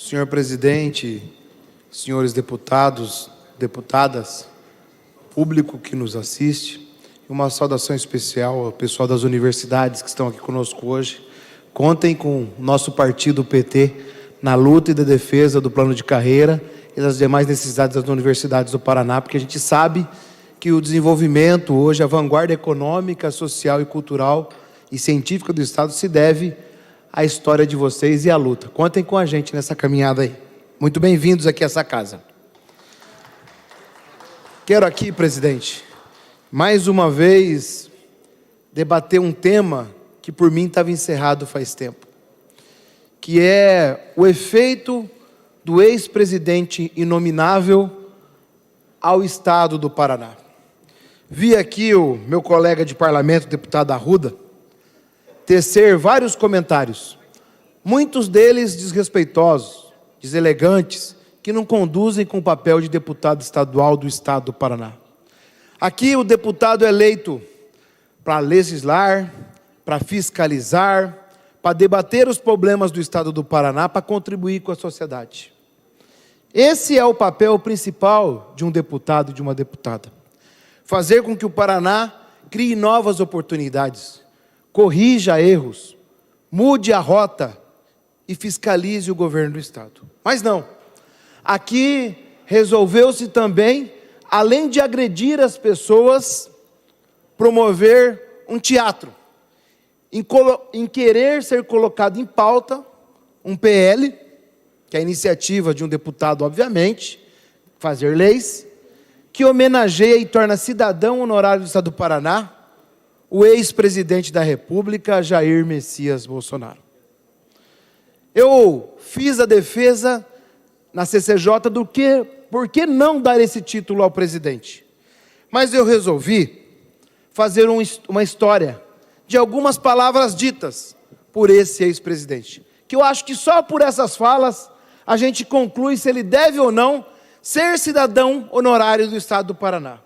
Senhor presidente, senhores deputados, deputadas, público que nos assiste, uma saudação especial ao pessoal das universidades que estão aqui conosco hoje. Contem com o nosso partido PT na luta e da defesa do plano de carreira e das demais necessidades das universidades do Paraná, porque a gente sabe que o desenvolvimento hoje, a vanguarda econômica, social e cultural e científica do Estado se deve à história de vocês e à luta. Contem com a gente nessa caminhada aí. Muito bem-vindos aqui a essa casa. Quero aqui, presidente, mais uma vez debater um tema que por mim estava encerrado faz tempo, que é o efeito do ex-presidente inominável ao Estado do Paraná. Vi aqui o meu colega de parlamento, o deputado Arruda, tecer vários comentários, muitos deles desrespeitosos, deselegantes, que não conduzem com o papel de deputado estadual do Estado do Paraná. Aqui o deputado é eleito para legislar, para fiscalizar, para debater os problemas do Estado do Paraná, para contribuir com a sociedade. Esse é o papel principal de um deputado e de uma deputada. Fazer com que o Paraná crie novas oportunidades, corrija erros, mude a rota e fiscalize o governo do Estado. Mas não. Aqui resolveu-se também, além de agredir as pessoas, promover um teatro. Em querer ser colocado em pauta um PL, que é a iniciativa de um deputado, obviamente, fazer leis, que homenageia e torna cidadão honorário do Estado do Paraná o ex-presidente da República, Jair Messias Bolsonaro. Eu fiz a defesa na CCJ do que, por que não dar esse título ao presidente? Mas eu resolvi fazer uma história de algumas palavras ditas por esse ex-presidente, que eu acho que só por essas falas a gente conclui se ele deve ou não ser cidadão honorário do Estado do Paraná.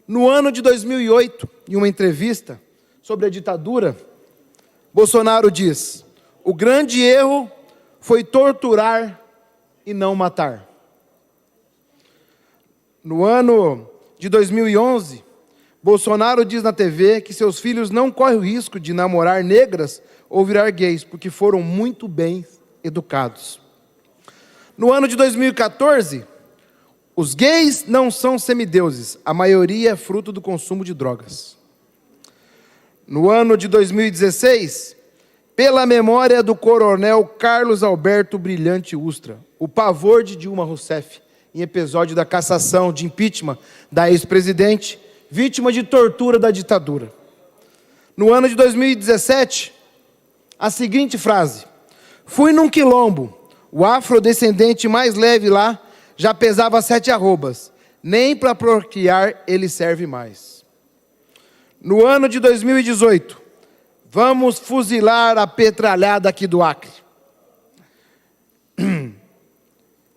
No ano de 2008, em uma entrevista sobre a ditadura, Bolsonaro diz: o grande erro foi torturar e não matar. No ano de 2011, Bolsonaro diz na TV que seus filhos não correm o risco de namorar negras ou virar gays, porque foram muito bem educados. No ano de 2014, os gays não são semideuses, a maioria é fruto do consumo de drogas. No ano de 2016, pela memória do coronel Carlos Alberto Brilhante Ustra, o pavor de Dilma Rousseff, em episódio da cassação de impeachment da ex-presidente, vítima de tortura da ditadura. No ano de 2017, a seguinte frase: fui num quilombo, o afrodescendente mais leve lá já pesava 7 arrobas, nem para procriar ele serve mais. No ano de 2018, vamos fuzilar a petralhada aqui do Acre.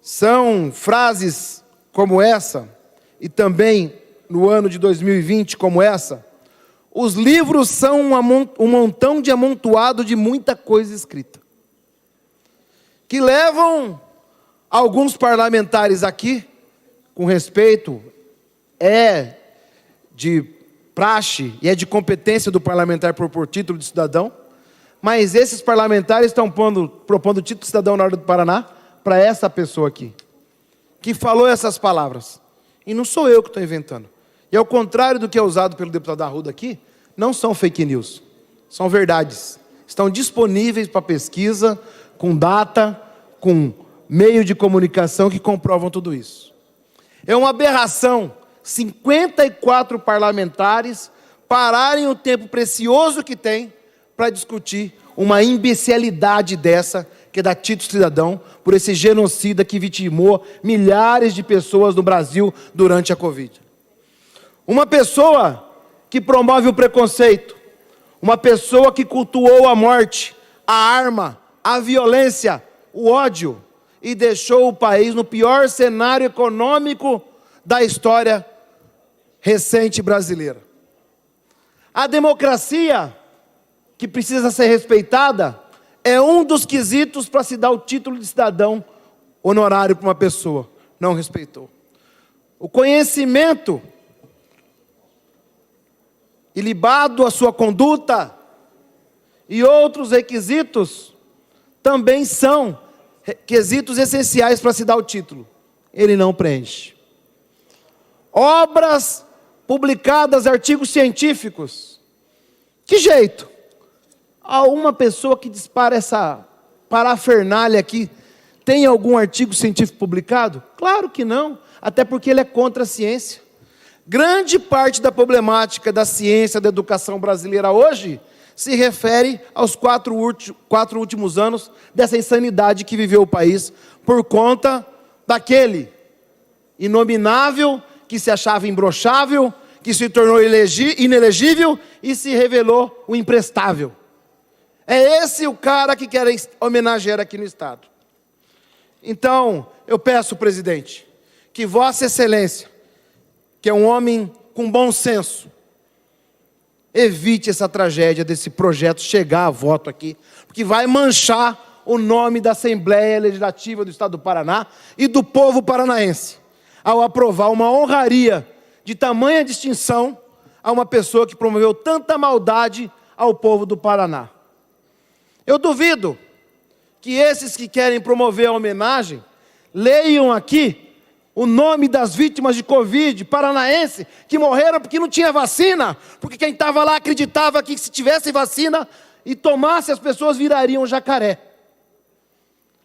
São frases como essa, e também no ano de 2020 como essa. Os livros são um montão de amontoado de muita coisa escrita, que levam alguns parlamentares aqui, com respeito, é de praxe e é de competência do parlamentar propor título de cidadão, mas esses parlamentares estão propondo título de cidadão na hora do Paraná para essa pessoa aqui, que falou essas palavras. E não sou eu que estou inventando. E ao contrário do que é usado pelo deputado Arruda aqui, não são fake news, são verdades. Estão disponíveis para pesquisa, com data, com meio de comunicação que comprovam tudo isso. É uma aberração 54 parlamentares pararem o tempo precioso que tem para discutir uma imbecilidade dessa, que é dar título de cidadão por esse genocida que vitimou milhares de pessoas no Brasil durante a Covid. Uma pessoa que promove o preconceito, uma pessoa que cultuou a morte, a arma, a violência, o ódio, e deixou o país no pior cenário econômico da história recente brasileira. A democracia, que precisa ser respeitada, é um dos quesitos para se dar o título de cidadão honorário para uma pessoa. Não respeitou. O conhecimento, ilibado a sua conduta e outros requisitos, também são quesitos essenciais para se dar o título. Ele não preenche. Obras publicadas, artigos científicos. Que jeito? Há uma pessoa que dispara essa parafernália aqui, tem algum artigo científico publicado? Claro que não, até porque ele é contra a ciência. Grande parte da problemática da ciência, da educação brasileira hoje, se refere aos quatro últimos anos dessa insanidade que viveu o país, por conta daquele inominável que se achava imbrochável, que se tornou inelegível e se revelou o imprestável. É esse o cara que quer homenagear aqui no Estado. Então, eu peço, presidente, que Vossa Excelência, que é um homem com bom senso, evite essa tragédia desse projeto chegar a voto aqui, porque vai manchar o nome da Assembleia Legislativa do Estado do Paraná e do povo paranaense, ao aprovar uma honraria de tamanha distinção a uma pessoa que promoveu tanta maldade ao povo do Paraná. Eu duvido que esses que querem promover a homenagem leiam aqui o nome das vítimas de Covid paranaense que morreram porque não tinha vacina, porque quem estava lá acreditava que se tivesse vacina e tomasse as pessoas virariam jacaré.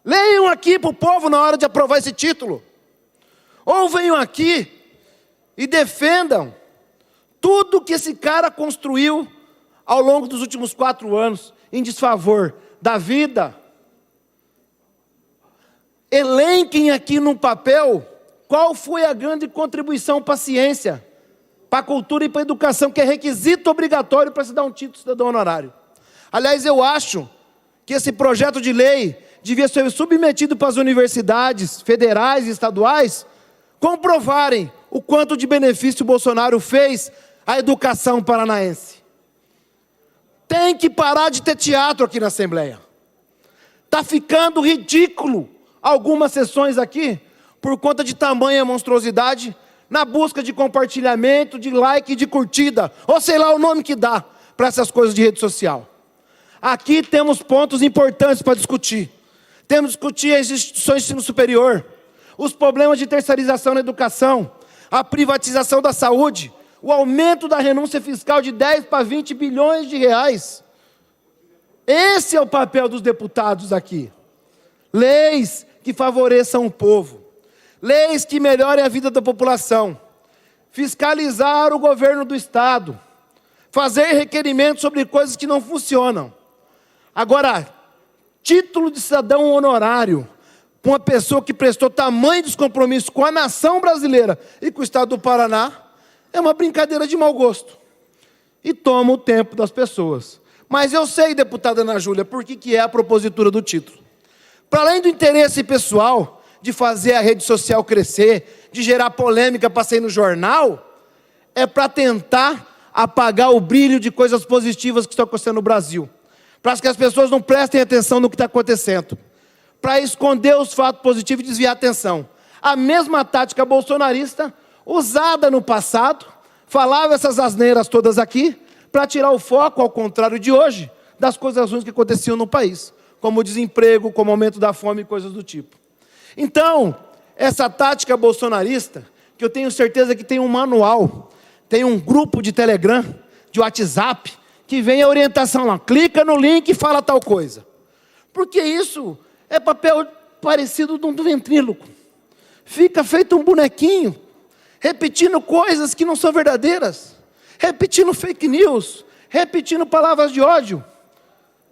Leiam aqui para o povo na hora de aprovar esse título. Ou venham aqui e defendam tudo que esse cara construiu ao longo dos últimos 4 anos em desfavor da vida. Elenquem aqui num papel qual foi a grande contribuição para a ciência, para a cultura e para a educação, que é requisito obrigatório para se dar um título de cidadão honorário. Aliás, eu acho que esse projeto de lei devia ser submetido para as universidades federais e estaduais comprovarem o quanto de benefício o Bolsonaro fez à educação paranaense. Tem que parar de ter teatro aqui na Assembleia. Está ficando ridículo algumas sessões aqui, por conta de tamanha monstruosidade, na busca de compartilhamento, de like, de curtida, ou sei lá o nome que dá para essas coisas de rede social. Aqui temos pontos importantes para discutir. Temos que discutir as instituições de ensino superior, os problemas de terceirização na educação, a privatização da saúde, o aumento da renúncia fiscal de 10 para 20 bilhões de reais. Esse é o papel dos deputados aqui. Leis que favoreçam o povo. Leis que melhorem a vida da população. Fiscalizar o governo do Estado. Fazer requerimentos sobre coisas que não funcionam. Agora, título de cidadão honorário para uma pessoa que prestou tamanho descompromisso com a nação brasileira e com o Estado do Paraná, é uma brincadeira de mau gosto. E toma o tempo das pessoas. Mas eu sei, deputada Ana Júlia, por que é a propositura do título. Para além do interesse pessoal de fazer a rede social crescer, de gerar polêmica para sair no jornal, é para tentar apagar o brilho de coisas positivas que estão acontecendo no Brasil. Para que as pessoas não prestem atenção no que está acontecendo. Para esconder os fatos positivos e desviar a atenção. A mesma tática bolsonarista usada no passado, falava essas asneiras todas aqui, para tirar o foco, ao contrário de hoje, das coisas ruins que aconteciam no país, como o desemprego, como o aumento da fome e coisas do tipo. Então, essa tática bolsonarista, que eu tenho certeza que tem um manual, tem um grupo de Telegram, de WhatsApp, que vem a orientação lá, clica no link e fala tal coisa. Porque isso é papel parecido de um ventríloco. Fica feito um bonequinho, repetindo coisas que não são verdadeiras, repetindo fake news, repetindo palavras de ódio,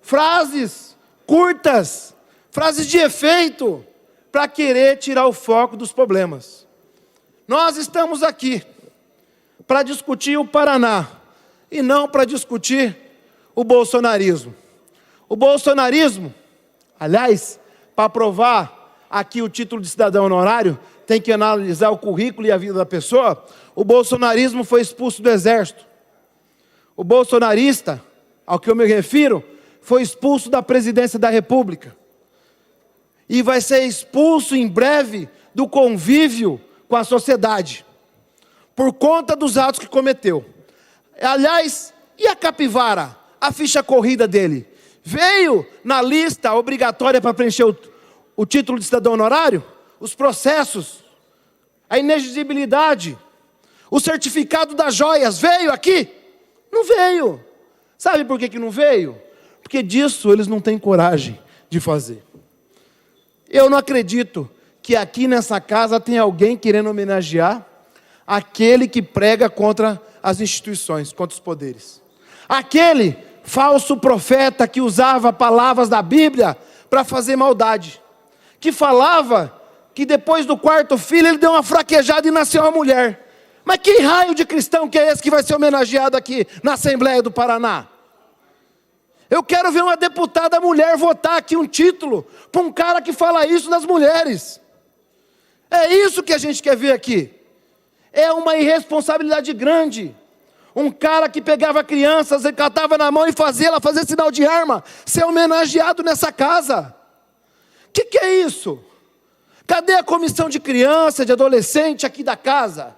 frases curtas, frases de efeito, para querer tirar o foco dos problemas. Nós estamos aqui para discutir o Paraná, e não para discutir o bolsonarismo. O bolsonarismo, aliás, para aprovar aqui o título de cidadão honorário, tem que analisar o currículo e a vida da pessoa. O bolsonarismo foi expulso do exército. O bolsonarista, ao que eu me refiro, foi expulso da presidência da República. E vai ser expulso em breve do convívio com a sociedade, por conta dos atos que cometeu. Aliás, e a capivara? A ficha corrida dele veio na lista obrigatória para preencher o título de cidadão honorário? Os processos, a inexigibilidade, o certificado das joias, veio aqui? Não veio. Sabe por que não veio? Porque disso eles não têm coragem de fazer. Eu não acredito que aqui nessa casa tem alguém querendo homenagear aquele que prega contra as instituições, contra os poderes. Aquele falso profeta que usava palavras da Bíblia para fazer maldade. Que falava que depois do quarto filho ele deu uma fraquejada e nasceu uma mulher. Mas que raio de cristão que é esse que vai ser homenageado aqui na Assembleia do Paraná? Eu quero ver uma deputada mulher votar aqui um título para um cara que fala isso das mulheres. É isso que a gente quer ver aqui. É uma irresponsabilidade grande. Um cara que pegava crianças e catava na mão e fazia ela fazer sinal de arma, ser homenageado nessa casa. Que é isso? Cadê a comissão de criança, de adolescente aqui da casa?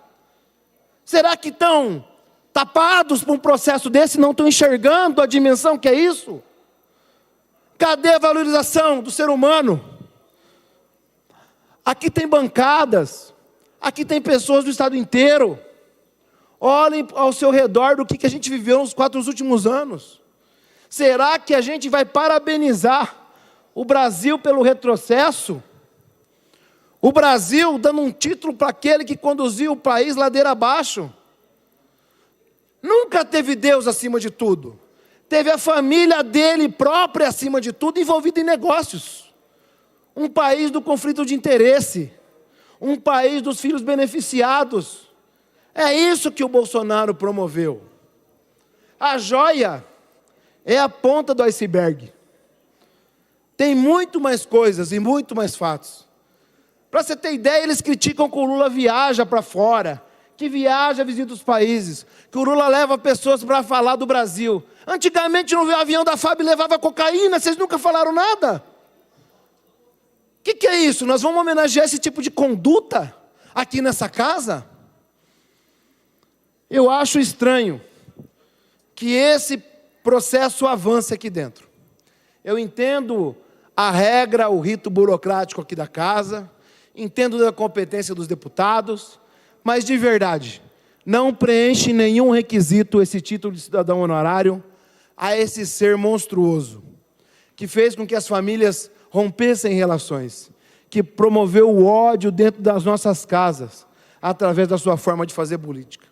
Será que estão tapados por um processo desse, não estão enxergando a dimensão que é isso? Cadê a valorização do ser humano? Aqui tem bancadas, aqui tem pessoas do estado inteiro. Olhem ao seu redor do que a gente viveu nos 4 últimos anos. Será que a gente vai parabenizar o Brasil pelo retrocesso? O Brasil dando um título para aquele que conduziu o país ladeira abaixo? Nunca teve Deus acima de tudo. Teve a família dele própria acima de tudo, envolvida em negócios. Um país do conflito de interesse. Um país dos filhos beneficiados. É isso que o Bolsonaro promoveu. A joia é a ponta do iceberg. Tem muito mais coisas e muito mais fatos. Para você ter ideia, eles criticam que o Lula viaja para fora, que viaja, visita os países, que o Lula leva pessoas para falar do Brasil. Antigamente no avião da FAB levava cocaína, vocês nunca falaram nada. O que é isso? Nós vamos homenagear esse tipo de conduta aqui nessa casa? Eu acho estranho que esse processo avance aqui dentro. Eu entendo a regra, o rito burocrático aqui da casa, entendo da competência dos deputados, mas de verdade, não preenche nenhum requisito esse título de cidadão honorário a esse ser monstruoso, que fez com que as famílias rompessem relações, que promoveu o ódio dentro das nossas casas, através da sua forma de fazer política,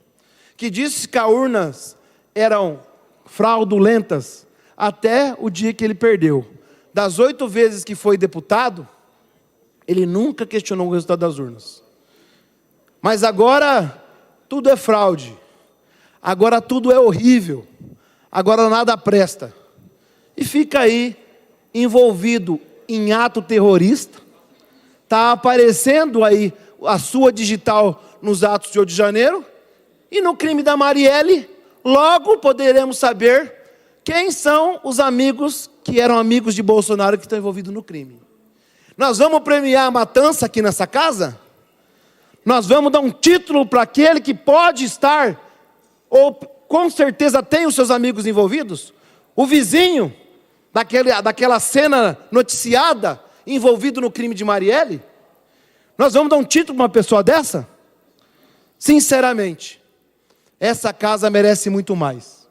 que disse que as urnas eram fraudulentas até o dia que ele perdeu. Das 8 vezes que foi deputado, ele nunca questionou o resultado das urnas. Mas agora tudo é fraude, agora tudo é horrível, agora nada presta. E fica aí envolvido em ato terrorista, está aparecendo aí a sua digital nos atos de 8 de janeiro, e no crime da Marielle, logo poderemos saber quem são os amigos que eram amigos de Bolsonaro que estão envolvidos no crime. Nós vamos premiar a matança aqui nessa casa? Nós vamos dar um título para aquele que pode estar, ou com certeza tem os seus amigos envolvidos? O vizinho daquela cena noticiada, envolvido no crime de Marielle? Nós vamos dar um título para uma pessoa dessa? Sinceramente, essa casa merece muito mais.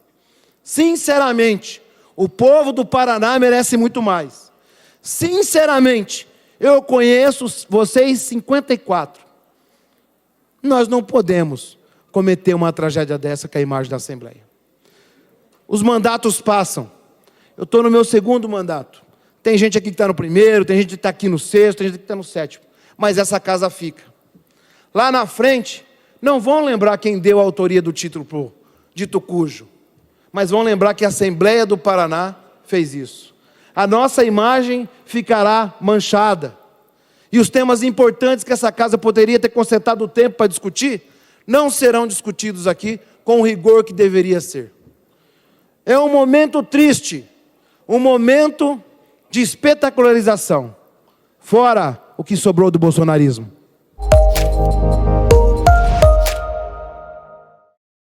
Sinceramente, o povo do Paraná merece muito mais. Sinceramente, eu conheço vocês 54. Nós não podemos cometer uma tragédia dessa com a imagem da Assembleia. Os mandatos passam. Eu estou no meu 2º mandato. Tem gente aqui que está no 1º, tem gente que está aqui no 6º, tem gente que está no 7º. Mas essa casa fica. Lá na frente, não vão lembrar quem deu a autoria do título para o dito cujo, mas vão lembrar que a Assembleia do Paraná fez isso. A nossa imagem ficará manchada. E os temas importantes que essa casa poderia ter concentrado o tempo para discutir, não serão discutidos aqui com o rigor que deveria ser. É um momento triste, um momento de espetacularização, fora o que sobrou do bolsonarismo.